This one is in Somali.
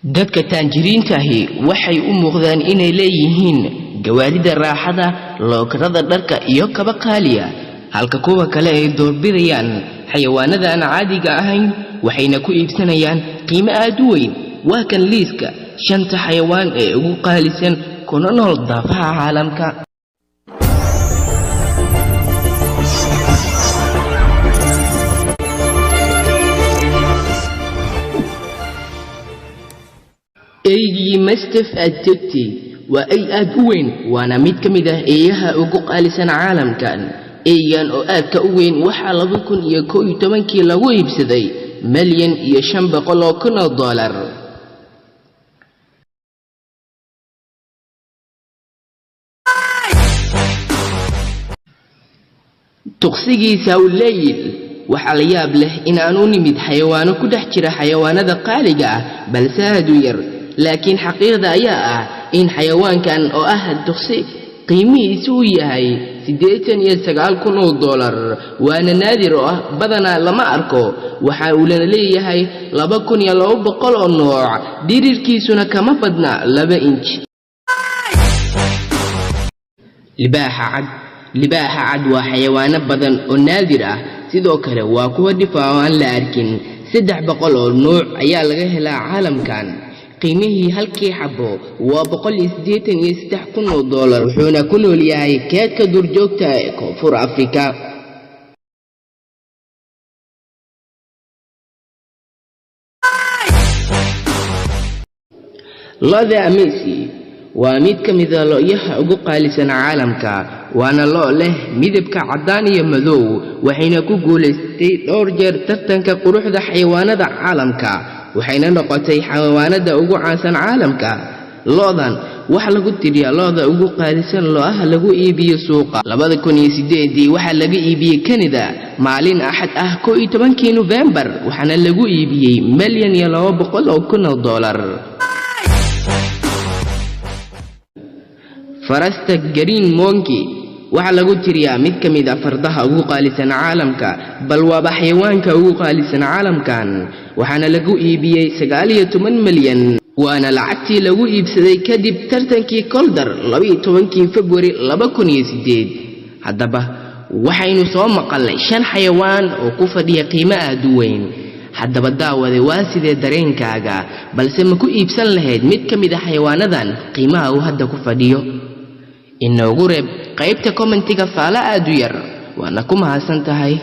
dadka taanjiriintahi waxay u muuqdaan inay leeyihiin gawaarida raaxada lookarada dharka iyo kaba qaaliya halka kuwa kale ay doorbidayaan xayawaanada aan caadiga ahayn waxayna ku iibsanayaan qiimo aad u weyn waa kan liiska shanta xayawaan ee ugu qaalisan kuna nool daafaha caalamka eeygi mastiff adjecti waa ay aad u weyn waana mid ka mid ah eeyaha ugu qaalisan caalamkan eeyan oo aad ka u weyn waxa 2011 lagu iibsaday milyan iyo 500 oo dollar tuqsigiisa u leeyil waxa la yaab leh in aanu nimid xayawaano ku dhex jira xayawaanada qaaliga ah balse aad u yar laakiin xaqiiqda ayaa ah in xayawaankan oo ah tuqsi qiimihiisu uu yahay 89,000 oo dollar waana naadir oo ah badana lama arko waxa uu leeyahay 2,200 oo nooc dirirkiisuna kama badna 2 inch libaaxa cad waa xayawaano badan oo naadir ah sidoo kale waa kuwa difaacan la arkin 300 oo nooc ayaa laga helaa caalamkan qiimihii halkii xabo waa 183,000 oo dollar wuxuuna ku nool yahay keedka duurjoogta ee Koonfur Afrika lo'da Amazigh waa mid ka mid ah lo'yaha ugu qaalisan caalamka waana lo' leh midabka cadaan iyo madow waxayna ku guuleystay dhowr jeer tartanka quruxda xayawaanada caalamka waxayna noqotay xayawaanada ugu caansan caalamka lo'dan waxa lagu tiriyaa lo'da ugu qaalisan lo'aha lagu iibiyo suuqa 2008 waxa laga iibiyay Canada maalin axad ah 11 November waxana lagu iibiyay milyan iyo 200 oo dollar farasta green monkey waxa lagu tiriyaa mid ka mid ah fardaha ugu qaalisan caalamka bal waa xayawaanka ugu qaalisan caalamkan waxana lagu iibiyay 19 milyan waana lacagtii lagu iibsaday kadib tartankii Calder 12 February 2008 hadaba waxaynu soo maqalnay 5 xayawaan oo ku fadhiya qiimo aad u weyn hadaba daawade waa sidee dareenkaaga balse ma ku iibsan lahayd mid ka mid ah xayawaanadan qiimaha uu hadda ku fadhiyo inoogu reeb qaybta commentiga faala aad u yar waana ku mahadsan tahay